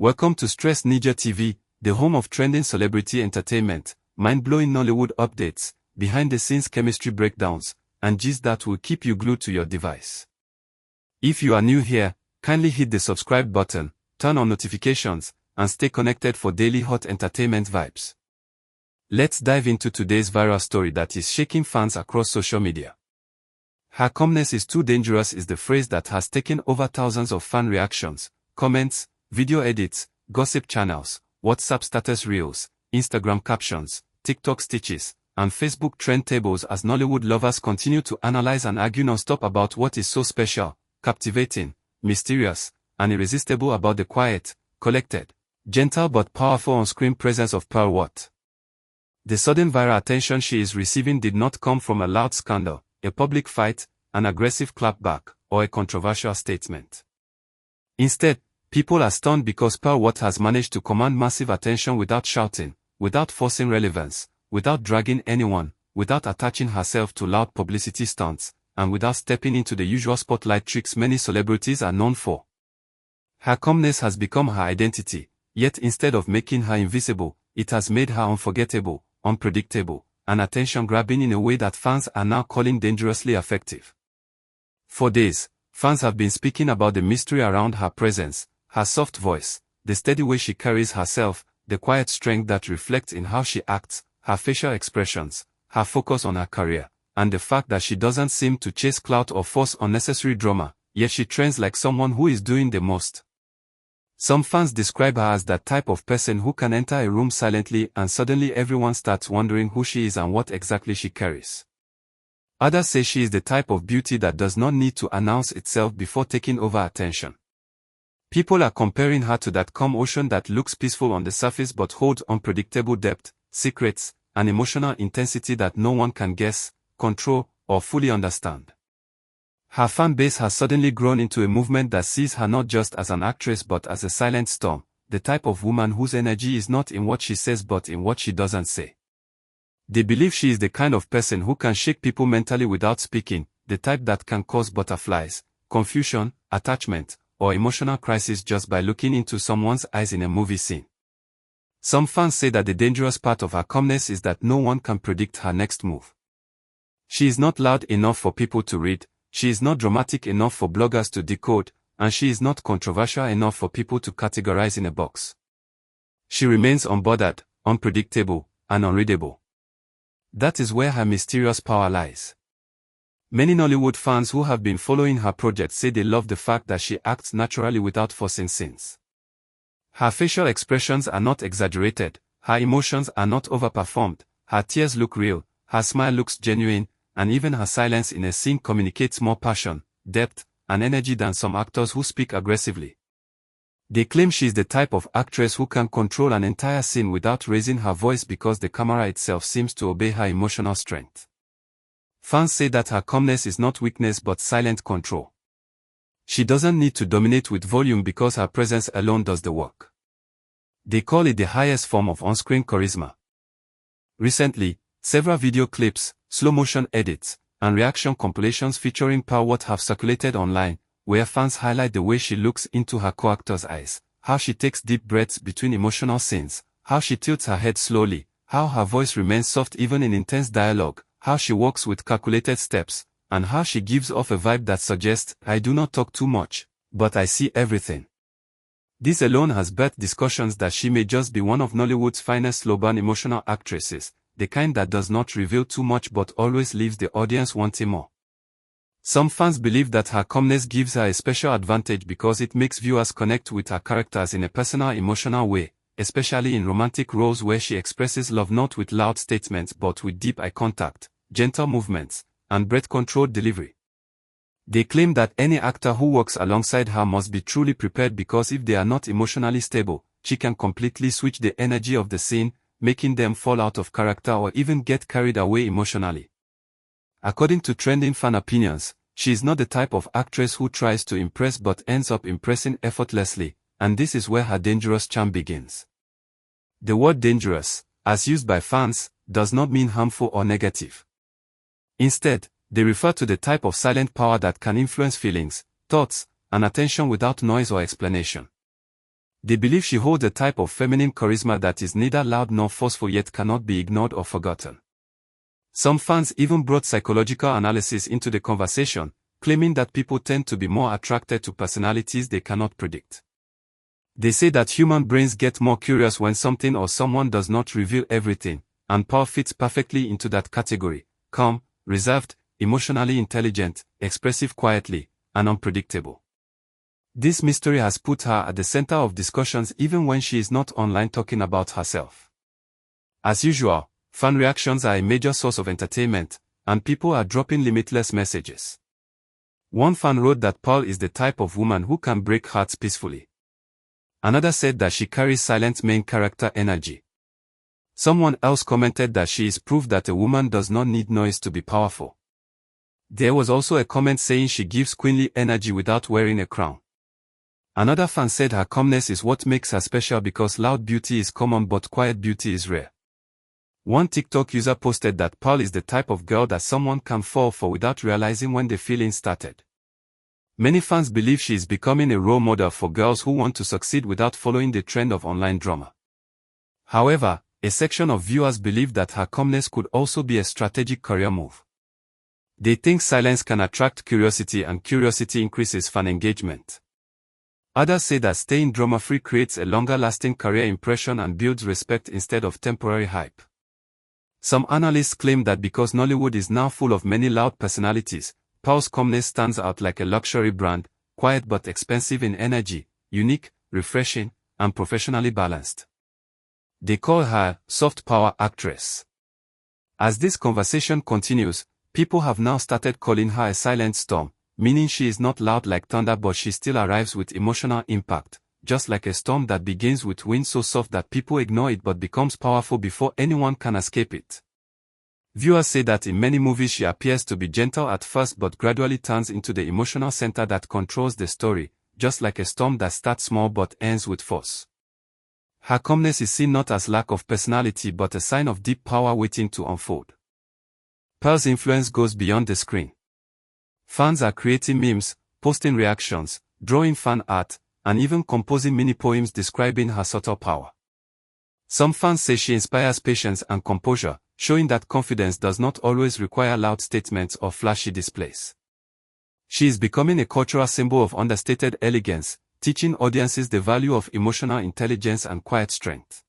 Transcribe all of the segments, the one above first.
Welcome to Stress Ninja TV, the home of trending celebrity entertainment, mind-blowing Nollywood updates, behind-the-scenes chemistry breakdowns, and gist that will keep you glued to your device. If you are new here, kindly hit the subscribe button, turn on notifications, and stay connected for daily hot entertainment vibes. Let's dive into today's viral story that is shaking fans across social media. "Her calmness is too dangerous" is the phrase that has taken over thousands of fan reactions, comments, video edits, gossip channels, WhatsApp status reels, Instagram captions, TikTok stitches, and Facebook trend tables as Nollywood lovers continue to analyze and argue non-stop about what is so special, captivating, mysterious, and irresistible about the quiet, collected, gentle but powerful on-screen presence of Pearl Watt. The sudden viral attention she is receiving did not come from a loud scandal, a public fight, an aggressive clapback, or a controversial statement. Instead, people are stunned because Pearl Watt has managed to command massive attention without shouting, without forcing relevance, without dragging anyone, without attaching herself to loud publicity stunts, and without stepping into the usual spotlight tricks many celebrities are known for. Her calmness has become her identity, yet instead of making her invisible, it has made her unforgettable, unpredictable, and attention-grabbing in a way that fans are now calling dangerously effective. For days, fans have been speaking about the mystery around her presence, her soft voice, the steady way she carries herself, the quiet strength that reflects in how she acts, her facial expressions, her focus on her career, and the fact that she doesn't seem to chase clout or force unnecessary drama, yet she trends like someone who is doing the most. Some fans describe her as that type of person who can enter a room silently and suddenly everyone starts wondering who she is and what exactly she carries. Others say she is the type of beauty that does not need to announce itself before taking over attention. People are comparing her to that calm ocean that looks peaceful on the surface but holds unpredictable depth, secrets, and emotional intensity that no one can guess, control, or fully understand. Her fan base has suddenly grown into a movement that sees her not just as an actress but as a silent storm, the type of woman whose energy is not in what she says but in what she doesn't say. They believe she is the kind of person who can shake people mentally without speaking, the type that can cause butterflies, confusion, attachment, or emotional crisis just by looking into someone's eyes in a movie scene. Some fans say that the dangerous part of her calmness is that no one can predict her next move. She is not loud enough for people to read, she is not dramatic enough for bloggers to decode, and she is not controversial enough for people to categorize in a box. She remains unbothered, unpredictable, and unreadable. That is where her mysterious power lies. Many Nollywood fans who have been following her project say they love the fact that she acts naturally without forcing scenes. Her facial expressions are not exaggerated, her emotions are not overperformed, her tears look real, her smile looks genuine, and even her silence in a scene communicates more passion, depth, and energy than some actors who speak aggressively. They claim she is the type of actress who can control an entire scene without raising her voice because the camera itself seems to obey her emotional strength. Fans say that her calmness is not weakness but silent control. She doesn't need to dominate with volume because her presence alone does the work. They call it the highest form of on-screen charisma. Recently, several video clips, slow-motion edits, and reaction compilations featuring Pearl Watt have circulated online, where fans highlight the way she looks into her co-actor's eyes, how she takes deep breaths between emotional scenes, how she tilts her head slowly, how her voice remains soft even in intense dialogue, how she walks with calculated steps, and how she gives off a vibe that suggests, "I do not talk too much, but I see everything." This alone has birthed discussions that she may just be one of Nollywood's finest slow-burn emotional actresses, the kind that does not reveal too much but always leaves the audience wanting more. Some fans believe that her calmness gives her a special advantage because it makes viewers connect with her characters in a personal, emotional way, especially in romantic roles where she expresses love not with loud statements but with deep eye contact, gentle movements, and breath-controlled delivery. They claim that any actor who works alongside her must be truly prepared because if they are not emotionally stable, she can completely switch the energy of the scene, making them fall out of character or even get carried away emotionally. According to trending fan opinions, she is not the type of actress who tries to impress but ends up impressing effortlessly, and this is where her dangerous charm begins. The word dangerous, as used by fans, does not mean harmful or negative. Instead, they refer to the type of silent power that can influence feelings, thoughts, and attention without noise or explanation. They believe she holds a type of feminine charisma that is neither loud nor forceful yet cannot be ignored or forgotten. Some fans even brought psychological analysis into the conversation, claiming that people tend to be more attracted to personalities they cannot predict. They say that human brains get more curious when something or someone does not reveal everything, and Pearl fits perfectly into that category: calm, reserved, emotionally intelligent, expressive quietly, and unpredictable. This mystery has put her at the center of discussions even when she is not online talking about herself. As usual, fan reactions are a major source of entertainment, and people are dropping limitless messages. One fan wrote that Pearl is the type of woman who can break hearts peacefully. Another said that she carries silent main character energy. Someone else commented that she is proof that a woman does not need noise to be powerful. There was also a comment saying she gives queenly energy without wearing a crown. Another fan said her calmness is what makes her special because loud beauty is common but quiet beauty is rare. One TikTok user posted that Pearl is the type of girl that someone can fall for without realizing when the feeling started. Many fans believe she is becoming a role model for girls who want to succeed without following the trend of online drama. However, a section of viewers believe that her calmness could also be a strategic career move. They think silence can attract curiosity and curiosity increases fan engagement. Others say that staying drama-free creates a longer-lasting career impression and builds respect instead of temporary hype. Some analysts claim that because Nollywood is now full of many loud personalities, Pearl's calmness stands out like a luxury brand, quiet but expensive in energy, unique, refreshing, and professionally balanced. They call her soft power actress. As this conversation continues, people have now started calling her a silent storm, meaning she is not loud like thunder but she still arrives with emotional impact, just like a storm that begins with wind so soft that people ignore it but becomes powerful before anyone can escape it. Viewers say that in many movies she appears to be gentle at first but gradually turns into the emotional center that controls the story, just like a storm that starts small but ends with force. Her calmness is seen not as lack of personality but a sign of deep power waiting to unfold. Pearl's influence goes beyond the screen. Fans are creating memes, posting reactions, drawing fan art, and even composing mini-poems describing her subtle power. Some fans say she inspires patience and composure, showing that confidence does not always require loud statements or flashy displays. She is becoming a cultural symbol of understated elegance, teaching audiences the value of emotional intelligence and quiet strength.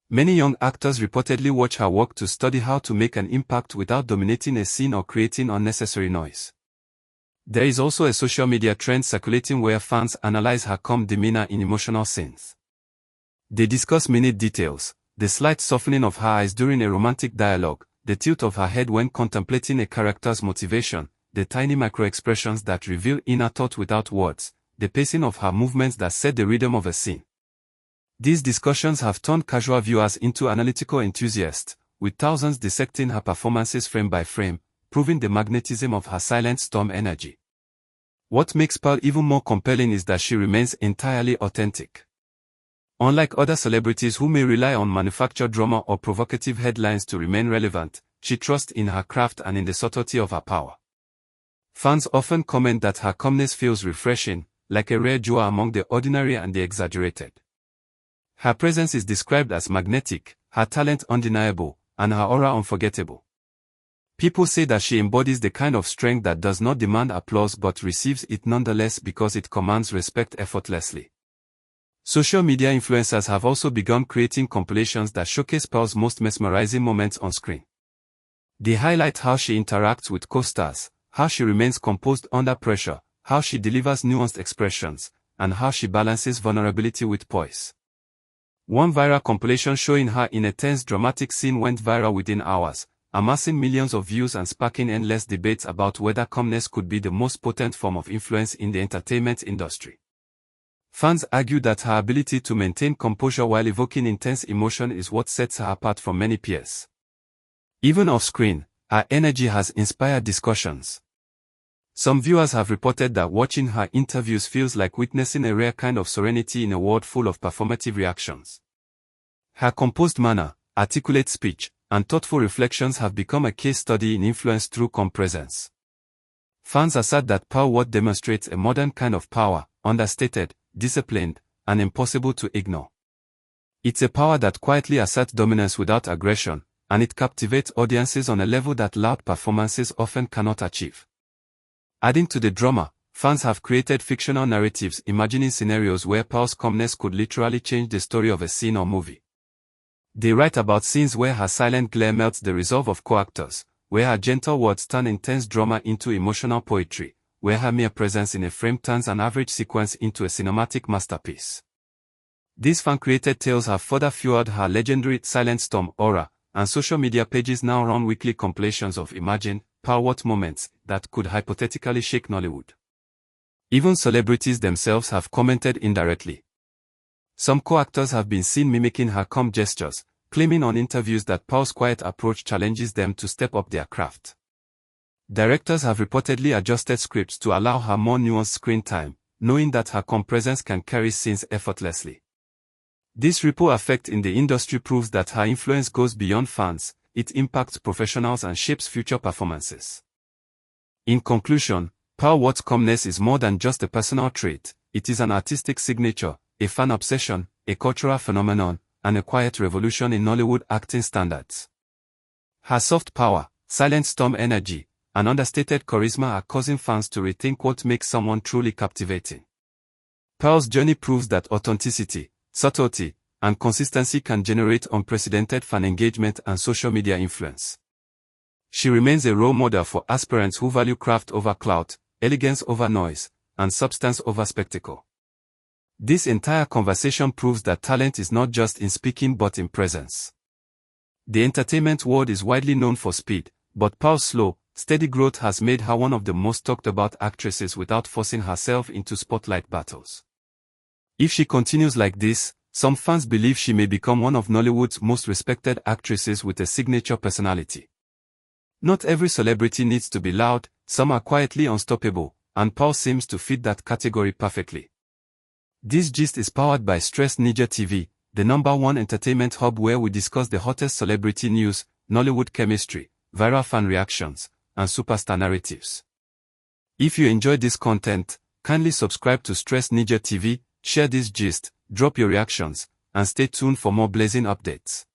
Many young actors reportedly watch her work to study how to make an impact without dominating a scene or creating unnecessary noise. There is also a social media trend circulating where fans analyze her calm demeanor in emotional scenes. They discuss minute details, the slight softening of her eyes during a romantic dialogue, the tilt of her head when contemplating a character's motivation, the tiny micro-expressions that reveal inner thought without words, the pacing of her movements that set the rhythm of a scene. These discussions have turned casual viewers into analytical enthusiasts, with thousands dissecting her performances frame by frame, proving the magnetism of her silent storm energy. What makes Pearl even more compelling is that she remains entirely authentic. Unlike other celebrities who may rely on manufactured drama or provocative headlines to remain relevant, she trusts in her craft and in the subtlety of her power. Fans often comment that her calmness feels refreshing, like a rare jewel among the ordinary and the exaggerated. Her presence is described as magnetic, her talent undeniable, and her aura unforgettable. People say that she embodies the kind of strength that does not demand applause but receives it nonetheless because it commands respect effortlessly. Social media influencers have also begun creating compilations that showcase Pearl's most mesmerizing moments on screen. They highlight how she interacts with co-stars, how she remains composed under pressure, how she delivers nuanced expressions, and how she balances vulnerability with poise. One viral compilation showing her in a tense dramatic scene went viral within hours, amassing millions of views and sparking endless debates about whether calmness could be the most potent form of influence in the entertainment industry. Fans argue that her ability to maintain composure while evoking intense emotion is what sets her apart from many peers. Even off-screen, her energy has inspired discussions. Some viewers have reported that watching her interviews feels like witnessing a rare kind of serenity in a world full of performative reactions. Her composed manner, articulate speech, and thoughtful reflections have become a case study in influence through calm presence. Fans assert that Pearl demonstrates a modern kind of power, understated, disciplined, and impossible to ignore. It's a power that quietly asserts dominance without aggression, and it captivates audiences on a level that loud performances often cannot achieve. Adding to the drama, fans have created fictional narratives imagining scenarios where Pearl's calmness could literally change the story of a scene or movie. They write about scenes where her silent glare melts the resolve of co-actors, where her gentle words turn intense drama into emotional poetry, where her mere presence in a frame turns an average sequence into a cinematic masterpiece. These fan-created tales have further fueled her legendary silent storm aura, and social media pages now run weekly compilations of imagined, power-what moments that could hypothetically shake Nollywood. Even celebrities themselves have commented indirectly. Some co-actors have been seen mimicking her calm gestures, claiming on interviews that Pearl's quiet approach challenges them to step up their craft. Directors have reportedly adjusted scripts to allow her more nuanced screen time, knowing that her calm presence can carry scenes effortlessly. This ripple effect in the industry proves that her influence goes beyond fans, it impacts professionals and shapes future performances. In conclusion, Pearl's calmness is more than just a personal trait, it is an artistic signature, a fan obsession, a cultural phenomenon, and a quiet revolution in Nollywood acting standards. Her soft power, silent storm energy, and understated charisma are causing fans to rethink what makes someone truly captivating. Pearl's journey proves that authenticity, subtlety, and consistency can generate unprecedented fan engagement and social media influence. She remains a role model for aspirants who value craft over clout, elegance over noise, and substance over spectacle. This entire conversation proves that talent is not just in speaking but in presence. The entertainment world is widely known for speed, but Pearl's slow, steady growth has made her one of the most talked about actresses without forcing herself into spotlight battles. If she continues like this, some fans believe she may become one of Nollywood's most respected actresses with a signature personality. Not every celebrity needs to be loud, some are quietly unstoppable, and Pearl seems to fit that category perfectly. This gist is powered by Stress Ninja TV, the #1 entertainment hub where we discuss the hottest celebrity news, Nollywood chemistry, viral fan reactions, and superstar narratives. If you enjoyed this content, kindly subscribe to Stress Ninja TV, share this gist, drop your reactions, and stay tuned for more blazing updates.